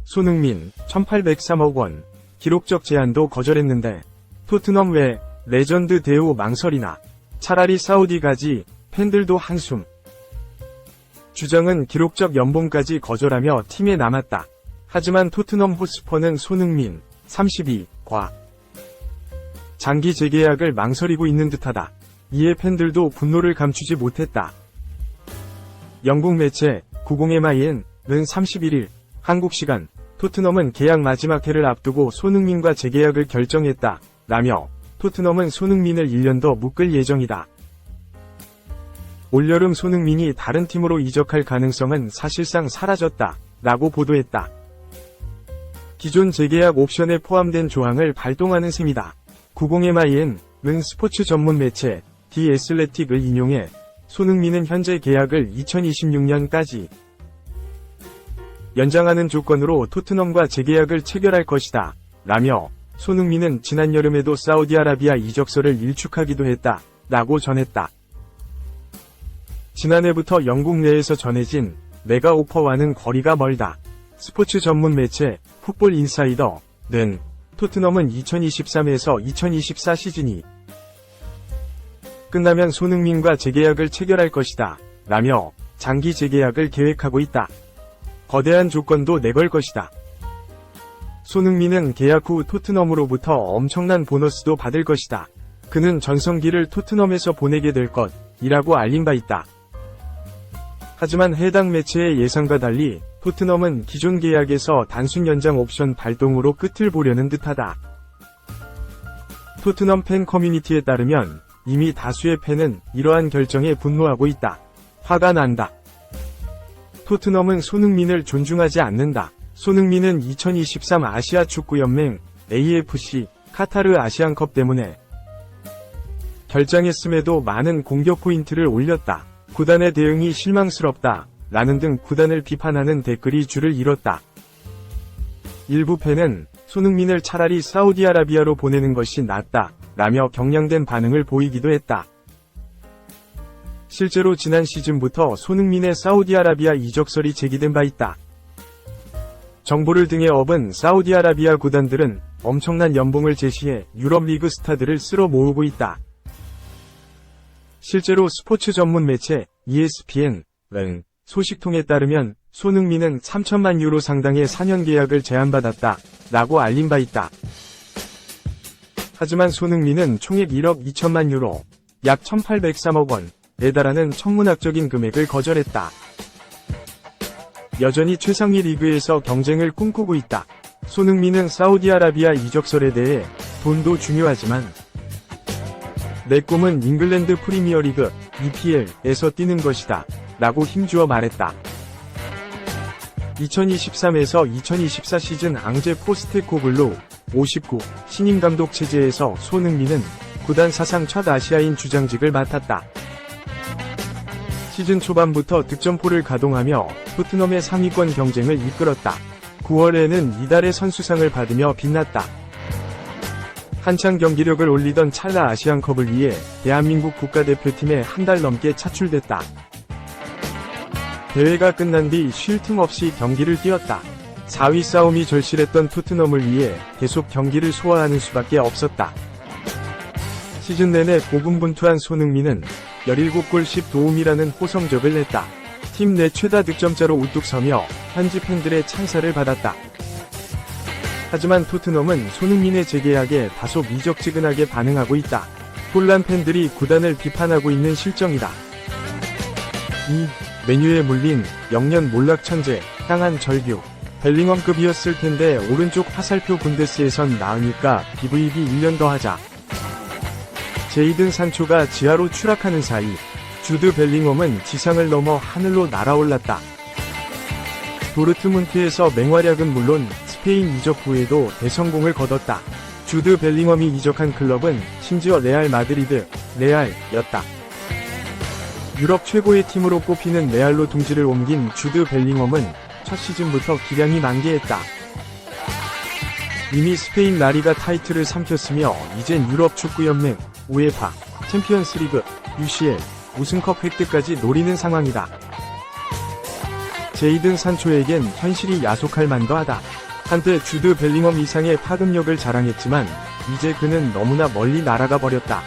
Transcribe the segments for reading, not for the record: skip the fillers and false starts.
손흥민 1803억 원 기록적 제안도 거절했는데 토트넘 왜 레전드 대우 망설이나. 차라리 사우디 가지. 팬들도 한숨. 주장은 기록적 연봉까지 거절하며 팀에 남았다. 하지만 토트넘 호스퍼는 손흥민 32과 장기 재계약을 망설이고 있는 듯하다. 이에 팬들도 분노를 감추지 못했다. 영국 매체 90MIN은 31일 한국 시간 토트넘은 계약 마지막 해를 앞두고 손흥민과 재계약을 결정했다. 라며 토트넘은 손흥민을 1년 더 묶을 예정이다. 올여름 손흥민이 다른 팀으로 이적할 가능성은 사실상 사라졌다. 라고 보도했다. 기존 재계약 옵션에 포함된 조항을 발동하는 셈이다. 90MIN은 스포츠 전문 매체 디 애슬레틱을 인용해 손흥민은 현재 계약을 2026년까지 연장하는 조건으로 토트넘과 재계약을 체결할 것이다. 라며 손흥민은 지난 여름에도 사우디아라비아 이적설을 일축하기도 했다. 라고 전했다. 지난해부터 영국 내에서 전해진 메가 오퍼와는 거리가 멀다. 스포츠 전문 매체 풋볼 인사이더는 토트넘은 2023에서 2024 시즌이 끝나면 손흥민과 재계약을 체결할 것이다. 라며 장기 재계약을 계획하고 있다. 거대한 조건도 내걸 것이다. 손흥민은 계약 후 토트넘으로부터 엄청난 보너스도 받을 것이다. 그는 전성기를 토트넘에서 보내게 될 것이라고 알린 바 있다. 하지만 해당 매체의 예상과 달리 토트넘은 기존 계약에서 단순 연장 옵션 발동으로 끝을 보려는 듯하다. 토트넘 팬 커뮤니티에 따르면 이미 다수의 팬은 이러한 결정에 분노하고 있다. 화가 난다. 토트넘은 손흥민을 존중하지 않는다. 손흥민은 2023 아시아 축구연맹 AFC 카타르 아시안컵 때문에 결장했음에도 많은 공격 포인트를 올렸다. 구단의 대응이 실망스럽다. 라는 등 구단을 비판하는 댓글이 줄을 이뤘다. 일부 팬은 손흥민을 차라리 사우디아라비아로 보내는 것이 낫다. 라며 격량된 반응을 보이기도 했다. 실제로 지난 시즌부터 손흥민의 사우디아라비아 이적설이 제기된 바 있다. 정보를 등에 업은 사우디아라비아 구단들은 엄청난 연봉을 제시해 유럽리그 스타들을 쓸어 모으고 있다. 실제로 스포츠 전문 매체 ESPN은 소식통에 따르면 손흥민은 3천만 유로 상당의 4년 계약을 제안받았다. 라고 알린 바 있다. 하지만 손흥민은 총액 1억 2천만 유로, 약 1803억 원에 달하는 천문학적인 금액을 거절했다. 여전히 최상위 리그에서 경쟁을 꿈꾸고 있다. 손흥민은 사우디아라비아 이적설에 대해 돈도 중요하지만 내 꿈은 잉글랜드 프리미어리그 EPL에서 뛰는 것이다. 라고 힘주어 말했다. 2023에서 2024 시즌 앙제 포스테코글루 59 신임 감독 체제에서 손흥민은 구단 사상 첫 아시아인 주장직을 맡았다. 시즌 초반부터 득점포를 가동하며 토트넘의 상위권 경쟁을 이끌었다. 9월에는 이달의 선수상을 받으며 빛났다. 한창 경기력을 올리던 찰나 아시안컵을 위해 대한민국 국가대표팀에 한 달 넘게 차출됐다. 대회가 끝난 뒤 쉴 틈 없이 경기를 뛰었다. 4위 싸움이 절실했던 토트넘을 위해 계속 경기를 소화하는 수밖에 없었다. 시즌 내내 고군분투한 손흥민은 17골 10도움이라는 호성적을 냈다. 팀 내 최다 득점자로 우뚝 서며 현지 팬들의 찬사를 받았다. 하지만 토트넘은 손흥민의 재계약에 다소 미적지근하게 반응하고 있다. 혼란 팬들이 구단을 비판하고 있는 실정이다. 메뉴에 물린 영년 몰락 천재, 향한 절규. 벨링엄급이었을 텐데 오른쪽 화살표 분데스에선 나으니까 BVB 1년 더 하자. 제이든 산초가 지하로 추락하는 사이 주드 벨링엄은 지상을 넘어 하늘로 날아올랐다. 도르트문트에서 맹활약은 물론 스페인 이적 후에도 대성공을 거뒀다. 주드 벨링엄이 이적한 클럽은 심지어 레알 마드리드, 레알이었다. 유럽 최고의 팀으로 꼽히는 레알로 둥지를 옮긴 주드 벨링엄은 첫 시즌부터 기량이 만개했다. 이미 스페인 라리가 타이틀을 삼켰으며 이젠 유럽 축구연맹, 우에파, 챔피언스리그, UCL, 우승컵 획득까지 노리는 상황이다. 제이든 산초에겐 현실이 야속할 만도 하다. 한때 주드 벨링엄 이상의 파급력을 자랑했지만 이제 그는 너무나 멀리 날아가 버렸다.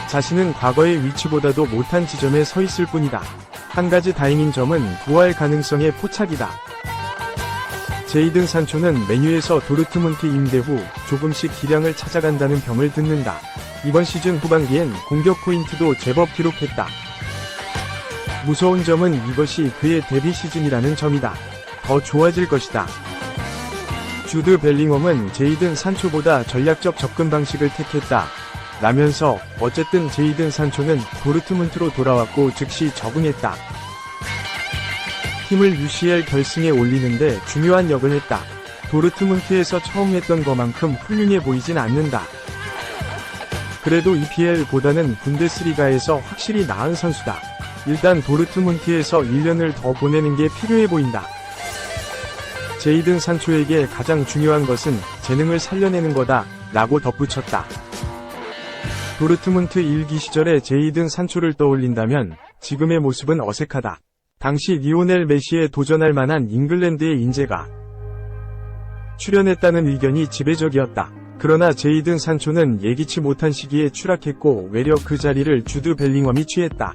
자신은 과거의 위치보다도 못한 지점에 서 있을 뿐이다. 한 가지 다행인 점은 부활 가능성의 포착이다. 제이든 산초는 맨유에서 도르트문트 임대 후 조금씩 기량을 찾아간다는 평을 듣는다. 이번 시즌 후반기엔 공격 포인트도 제법 기록했다. 무서운 점은 이것이 그의 데뷔 시즌이라는 점이다. 더 좋아질 것이다. 주드 벨링엄은 제이든 산초보다 전략적 접근 방식을 택했다. 라면서 어쨌든 제이든 산초는 도르트문트로 돌아왔고 즉시 적응했다. 팀을 UCL 결승에 올리는데 중요한 역을 했다. 도르트문트에서 처음 했던 것만큼 훌륭해 보이진 않는다. 그래도 EPL보다는 분데스리가에서 확실히 나은 선수다. 일단 도르트문트에서 1년을 더 보내는 게 필요해 보인다. 제이든 산초에게 가장 중요한 것은 재능을 살려내는 거다 라고 덧붙였다. 도르트문트 1기 시절의 제이든 산초를 떠올린다면 지금의 모습은 어색하다. 당시 리오넬 메시에 도전할 만한 잉글랜드의 인재가 출연했다는 의견이 지배적이었다. 그러나 제이든 산초는 예기치 못한 시기에 추락했고 외려 그 자리를 주드 벨링엄이 취했다.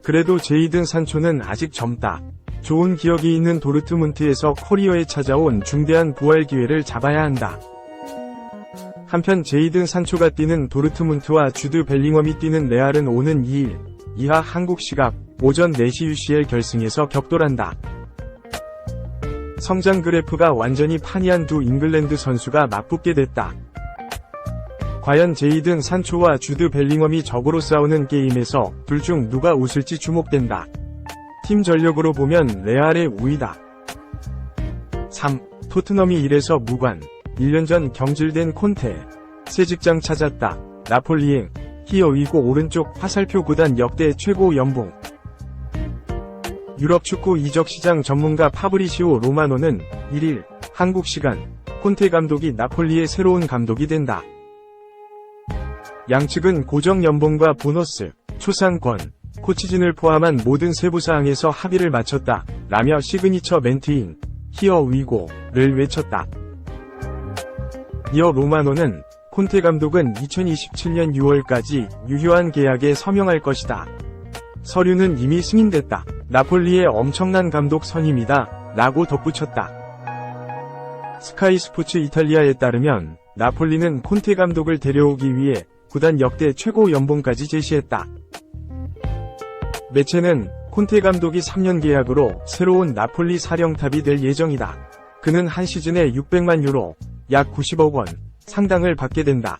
그래도 제이든 산초는 아직 젊다. 좋은 기억이 있는 도르트문트에서 커리어에 찾아온 중대한 부활 기회를 잡아야 한다. 한편 제이든 산초가 뛰는 도르트문트와 주드 벨링엄이 뛰는 레알은 오는 2일 이하 한국 시각 오전 4시 UCL 결승에서 격돌한다. 성장 그래프가 완전히 판이한 두 잉글랜드 선수가 맞붙게 됐다. 과연 제이든 산초와 주드 벨링엄이 적으로 싸우는 게임에서 둘 중 누가 웃을지 주목된다. 팀 전력으로 보면 레알의 우위다. 3. 토트넘이 1에서 무관. 1년 전 경질된 콘테. 새 직장 찾았다. 나폴리행. 히어위고 오른쪽 화살표 구단 역대 최고 연봉. 유럽 축구 이적 시장 전문가 파브리시오 로마노는 1일 한국 시간 콘테 감독이 나폴리의 새로운 감독이 된다. 양측은 고정 연봉과 보너스, 초상권, 코치진을 포함한 모든 세부 사항에서 합의를 마쳤다. 라며 시그니처 멘트인 히어 위고를 외쳤다. 이어 로마노는 콘테 감독은 2027년 6월까지 유효한 계약에 서명할 것이다. 서류는 이미 승인됐다. 나폴리의 엄청난 감독 선임이다. 라고 덧붙였다. 스카이 스포츠 이탈리아에 따르면 나폴리는 콘테 감독을 데려오기 위해 구단 역대 최고 연봉까지 제시했다. 매체는 콘테 감독이 3년 계약으로 새로운 나폴리 사령탑이 될 예정이다. 그는 한 시즌에 600만 유로, 약 90억 원 상당을 받게 된다.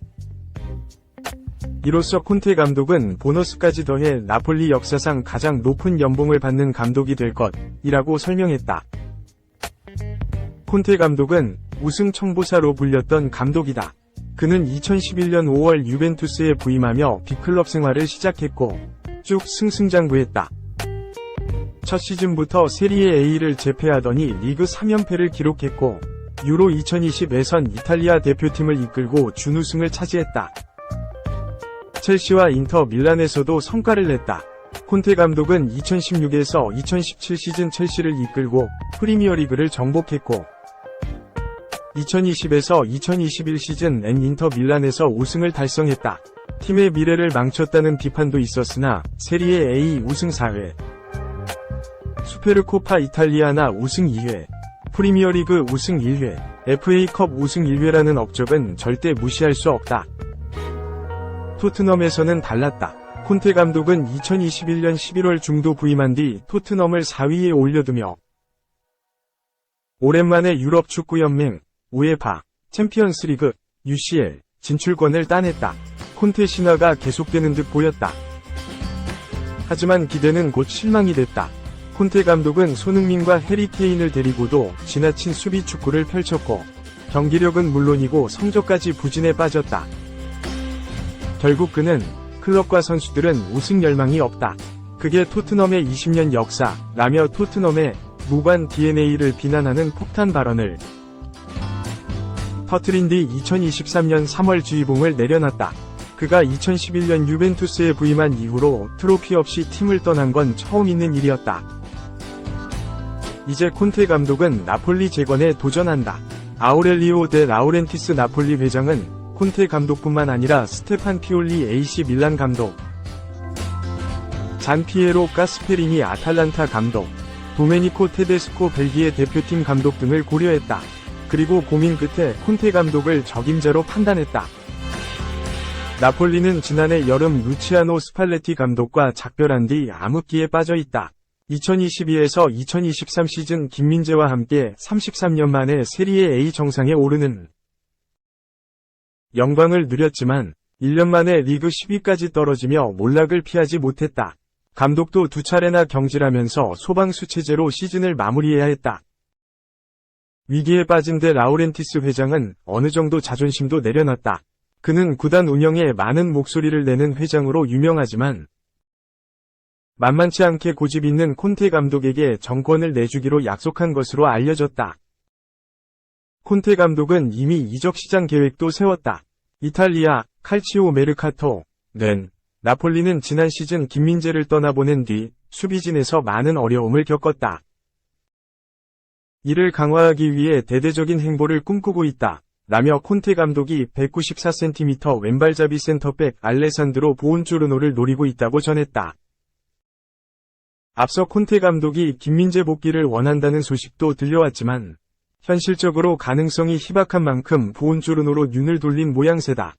이로써 콘테 감독은 보너스까지 더해 나폴리 역사상 가장 높은 연봉을 받는 감독이 될 것이라고 설명했다. 콘테 감독은 우승 청보사로 불렸던 감독이다. 그는 2011년 5월 유벤투스에 부임하며 빅클럽 생활을 시작했고 쭉 승승장구했다. 첫 시즌부터 세리에 A를 제패하더니 리그 3연패를 기록했고 유로 2020에선 이탈리아 대표팀을 이끌고 준우승을 차지했다. 첼시와 인터 밀란에서도 성과를 냈다. 콘테 감독은 2016에서 2017 시즌 첼시를 이끌고 프리미어리그를 정복했고 2020에서 2021 시즌 인터 밀란에서 우승을 달성했다. 팀의 미래를 망쳤다는 비판도 있었으나 세리에 A 우승 4회, 수페르코파 이탈리아나 우승 2회, 프리미어리그 우승 1회, FA컵 우승 1회라는 업적은 절대 무시할 수 없다. 토트넘에서는 달랐다. 콘테 감독은 2021년 11월 중도 부임한 뒤 토트넘을 4위에 올려두며 오랜만에 유럽 축구연맹, 우에파, 챔피언스리그, UCL 진출권을 따냈다. 콘테 신화가 계속되는 듯 보였다. 하지만 기대는 곧 실망이 됐다. 콘테 감독은 손흥민과 해리 케인을 데리고도 지나친 수비 축구를 펼쳤고 경기력은 물론이고 성적까지 부진에 빠졌다. 결국 그는 클럽과 선수들은 우승 열망이 없다. 그게 토트넘의 20년 역사라며 토트넘의 무관 DNA를 비난하는 폭탄 발언을 터뜨린 뒤 2023년 3월 주의봉을 내려놨다. 그가 2011년 유벤투스에 부임한 이후로 트로피 없이 팀을 떠난 건 처음 있는 일이었다. 이제 콘테 감독은 나폴리 재건에 도전한다. 아우렐리오 데 라우렌티스 나폴리 회장은 콘테 감독뿐만 아니라 스테판 피올리 AC 밀란 감독, 잔 피에로 가스페리니 아탈란타 감독, 도메니코 테데스코 벨기에 대표팀 감독 등을 고려했다. 그리고 고민 끝에 콘테 감독을 적임자로 판단했다. 나폴리는 지난해 여름 루치아노 스팔레티 감독과 작별한 뒤 암흑기에 빠져있다. 2022에서 2023 시즌 김민재와 함께 33년 만에 세리에 A 정상에 오르는 영광을 누렸지만 1년 만에 리그 10위까지 떨어지며 몰락을 피하지 못했다. 감독도 두 차례나 경질하면서 소방수 체제로 시즌을 마무리해야 했다. 위기에 빠진 데 라우렌티스 회장은 어느 정도 자존심도 내려놨다. 그는 구단 운영에 많은 목소리를 내는 회장으로 유명하지만 만만치 않게 고집 있는 콘테 감독에게 정권을 내주기로 약속한 것으로 알려졌다. 콘테 감독은 이미 이적 시장 계획도 세웠다. 이탈리아 칼치오 메르카토는 나폴리는 지난 시즌 김민재를 떠나보낸 뒤 수비진에서 많은 어려움을 겪었다. 이를 강화하기 위해 대대적인 행보를 꿈꾸고 있다. 라며 콘테 감독이 194cm 왼발잡이 센터백 알레산드로 부온조르노를 노리고 있다고 전했다. 앞서 콘테 감독이 김민재 복귀를 원한다는 소식도 들려왔지만 현실적으로 가능성이 희박한 만큼 부온조르노로 눈을 돌린 모양새다.